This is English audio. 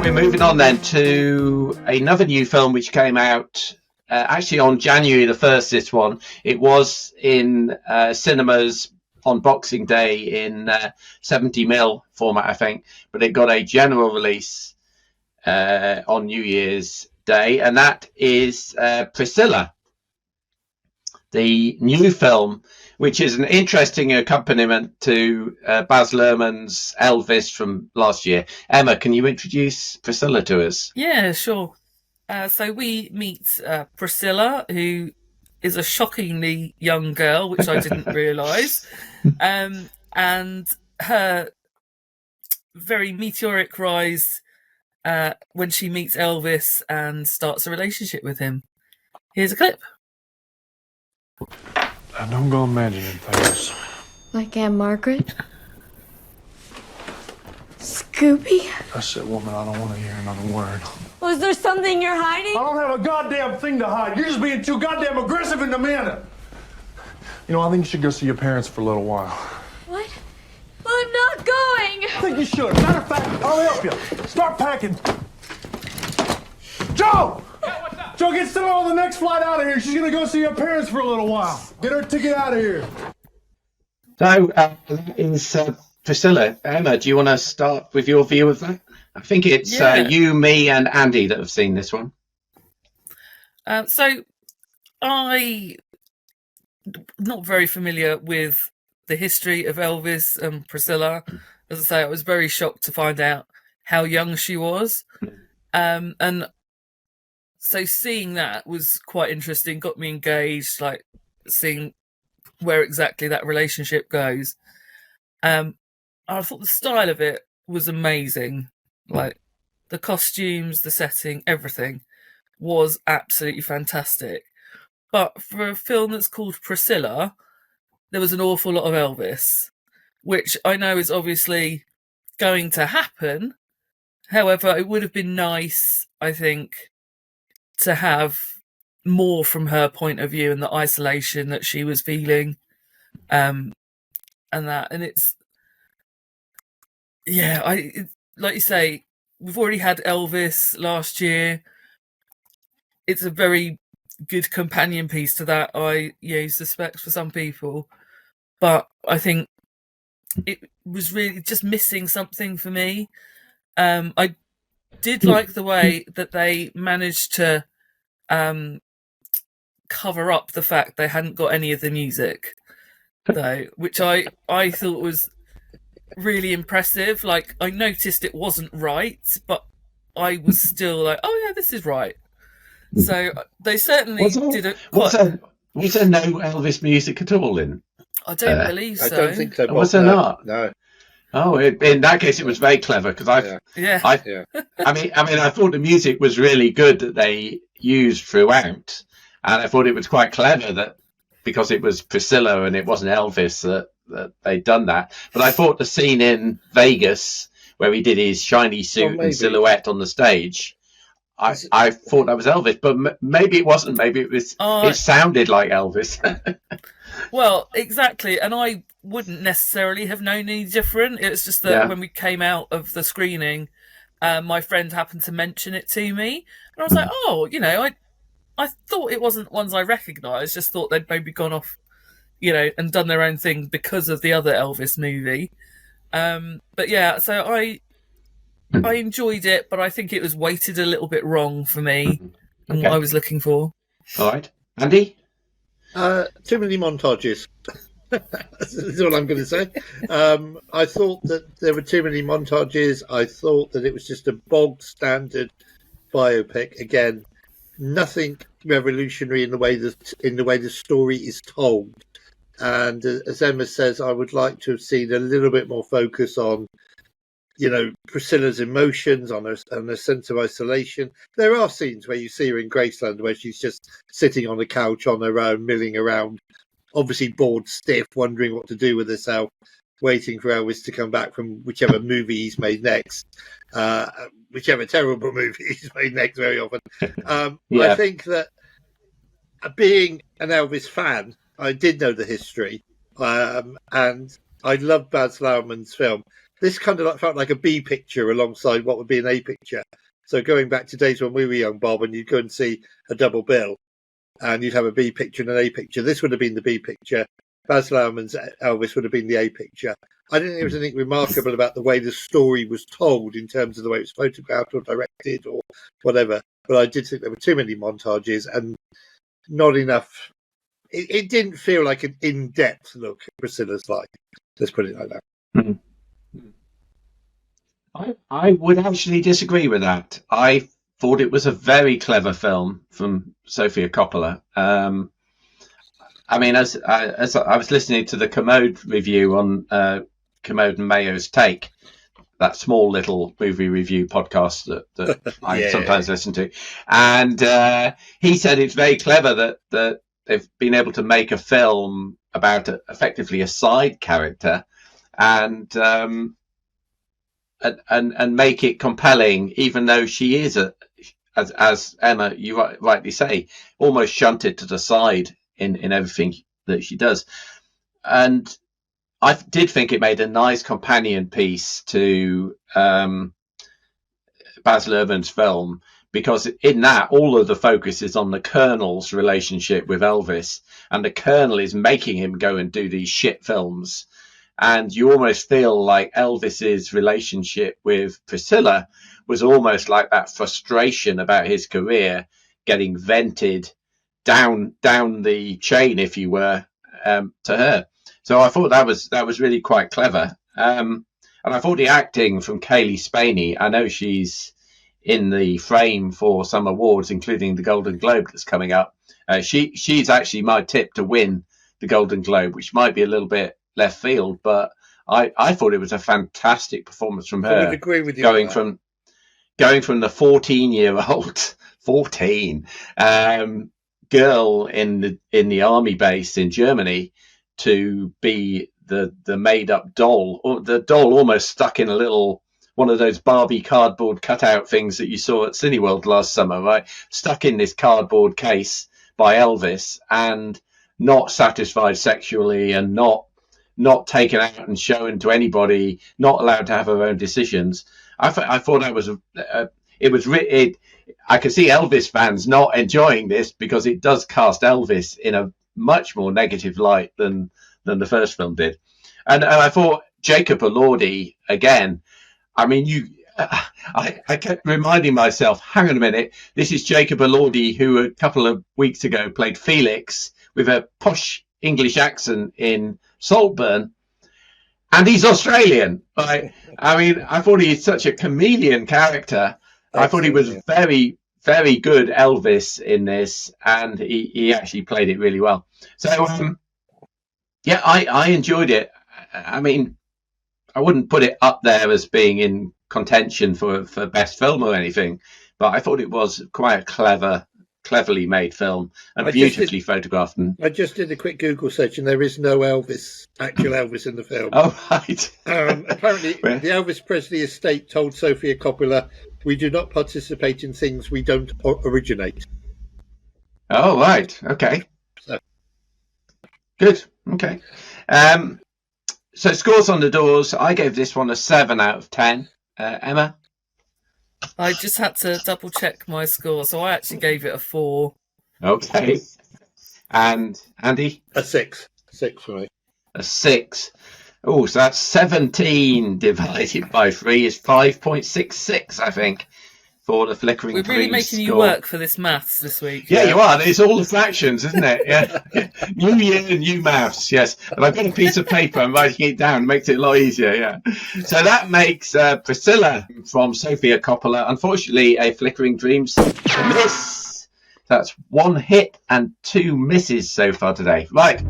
we're moving on then to another new film which came out actually on January the 1st, this one. It was in cinemas on Boxing Day in 70mm format, I think, but it got a general release on New Year's Day, and that is Priscilla, the new film, which is an interesting accompaniment to Baz Luhrmann's Elvis from last year. Emma, can you introduce Priscilla to us? Yeah, sure. So we meet Priscilla, who is a shockingly young girl, which I didn't realise, and her very meteoric rise when she meets Elvis and starts a relationship with him. Here's a clip. Now don't go imagining things. Like Aunt Margaret? Scooby? That's it, woman. I don't want to hear another word. Was there something you're hiding? I don't have a goddamn thing to hide. You're just being too goddamn aggressive and demanding. You know, I think you should go see your parents for a little while. What? Well, I'm not going. I think you should. Matter of fact, I'll help you. Start packing. Joe! Yeah, what's up? Joe, get Stella on the next flight out of here. She's going to go see her parents for a little while. Get her ticket out of here. So, that is Priscilla. Emma, do you want to start with your view of that? I think it's you, me, and Andy that have seen this one. So, I not very familiar with the history of Elvis and Priscilla. As I say, I was very shocked to find out how young she was. And so seeing that was quite interesting, got me engaged, like seeing where exactly that relationship goes. I thought the style of it was amazing. Like the costumes, the setting, everything was absolutely fantastic. But for a film that's called Priscilla, there was an awful lot of Elvis, which I know is obviously going to happen. However, it would have been nice, I think, to have more from her point of view and the isolation that she was feeling. And it's, yeah, like you say, we've already had Elvis last year. It's a very good companion piece to that, I suspect, for some people. But I think it was really just missing something for me. I did like the way that they managed to cover up the fact they hadn't got any of the music, though, which I thought was really impressive. Like, I noticed it wasn't right, but I was still like, oh yeah, this is right. So they certainly did it. Was there no Elvis music at all in? I don't believe so. I don't think so. Was there not? No. Oh, in that case, it was very clever because I mean, I thought the music was really good that they used throughout, and I thought it was quite clever that because it was Priscilla and it wasn't Elvis that they'd done that. But I thought the scene in Vegas where he did his shiny suit and silhouette on the stage, I thought that was Elvis, but maybe it wasn't. Maybe it was. It sounded like Elvis. Well, exactly, and I wouldn't necessarily have known any different. It was just that when we came out of the screening, my friend happened to mention it to me, and I was like, oh, I thought it wasn't ones I recognised, just thought they'd maybe gone off, and done their own thing because of the other Elvis movie. But yeah, so I enjoyed it, but I think it was weighted a little bit wrong for me and what I was looking for. All right. Andy? Too many montages. That's all I'm going to say. I thought that there were too many montages. I thought that it was just a bog standard biopic. Again, nothing revolutionary in the way the story is told. And as Emma says, I would like to have seen a little bit more focus on, Priscilla's emotions, on her sense of isolation. There are scenes where you see her in Graceland where she's just sitting on the couch on her own, milling around, obviously bored stiff, wondering what to do with herself, waiting for Elvis to come back from whichever movie he's made next, whichever terrible movie he's made next very often. I think that being an Elvis fan, I did know the history, and I loved Baz Luhrmann's film. this kind of felt like a B picture alongside what would be an A picture. So going back to days when we were young, Bob, and you'd go and see a double bill, and you'd have a B picture and an A picture. This would have been the B picture. Baz Luhrmann's Elvis would have been the A picture. I didn't think there was anything remarkable about the way the story was told in terms of the way it was photographed or directed or whatever. But I did think there were too many montages and not enough. It didn't feel like an in-depth look at Priscilla's life. Let's put it like that. Mm-hmm. I would actually disagree with that. I thought it was a very clever film from Sofia Coppola. I mean, as I was listening to the Commode review on Commode and Mayo's Take, that small little movie review podcast that I sometimes listen to, and he said it's very clever that they've been able to make a film about effectively a side character, and make it compelling, even though she is as Emma, you rightly say, almost shunted to the side in everything that she does. And I did think it made a nice companion piece to Baz Luhrmann's film, because in that, all of the focus is on the Colonel's relationship with Elvis, and the Colonel is making him go and do these shit films. And you almost feel like Elvis's relationship with Priscilla was almost like that frustration about his career getting vented down the chain, if you were, to her. So I thought that was really quite clever. And I thought the acting from Kaylee Spaney, I know she's in the frame for some awards, including the Golden Globe that's coming up. She's actually my tip to win the Golden Globe, which might be a little bit left field, but I thought it was a fantastic performance from her. I would agree with you. Going from the 14-year-old girl in the army base in Germany to be the made up doll, or the doll almost stuck in a little one of those Barbie cardboard cutout things that you saw at Cineworld last summer, right? Stuck in this cardboard case by Elvis and not satisfied sexually and not taken out and shown to anybody, not allowed to have her own decisions. I thought that was I could see Elvis fans not enjoying this, because it does cast Elvis in a much more negative light than the first film did. And I thought Jacob Elordi, again, I mean, I kept reminding myself, hang on a minute, this is Jacob Elordi, who a couple of weeks ago played Felix with a posh English accent in Saltburn, and he's Australian. Right? I mean, I thought he's such a chameleon character. I thought he was very, very good Elvis in this, and he actually played it really well. So, I enjoyed it. I mean, I wouldn't put it up there as being in contention for best film or anything, but I thought it was quite a cleverly made film and beautifully photographed. And I just did a quick Google search, and there is no actual Elvis in the film. Oh, right. Apparently, the Elvis Presley estate told Sofia Coppola, "We do not participate in things we don't originate." Oh, right. Okay. So. Good. Okay. So scores on the doors. I gave this one a 7 out of 10. Emma? I just had to double check my score, so I actually gave it a 4. Okay. And Andy? A 6. 6 for me. A 6. Oh, so that's 17 divided by 3 is 5.66, I think, for the Flickering Dreams. We're really making you work for this maths this week. Yeah, you are. It's all the fractions, isn't it? Yeah. New year, new maths, yes. And I've got a piece of paper and writing it down makes it a lot easier, yeah. So that makes Priscilla from Sofia Coppola, unfortunately, a Flickering Dreams miss. That's 1 hit and 2 misses so far today. Right.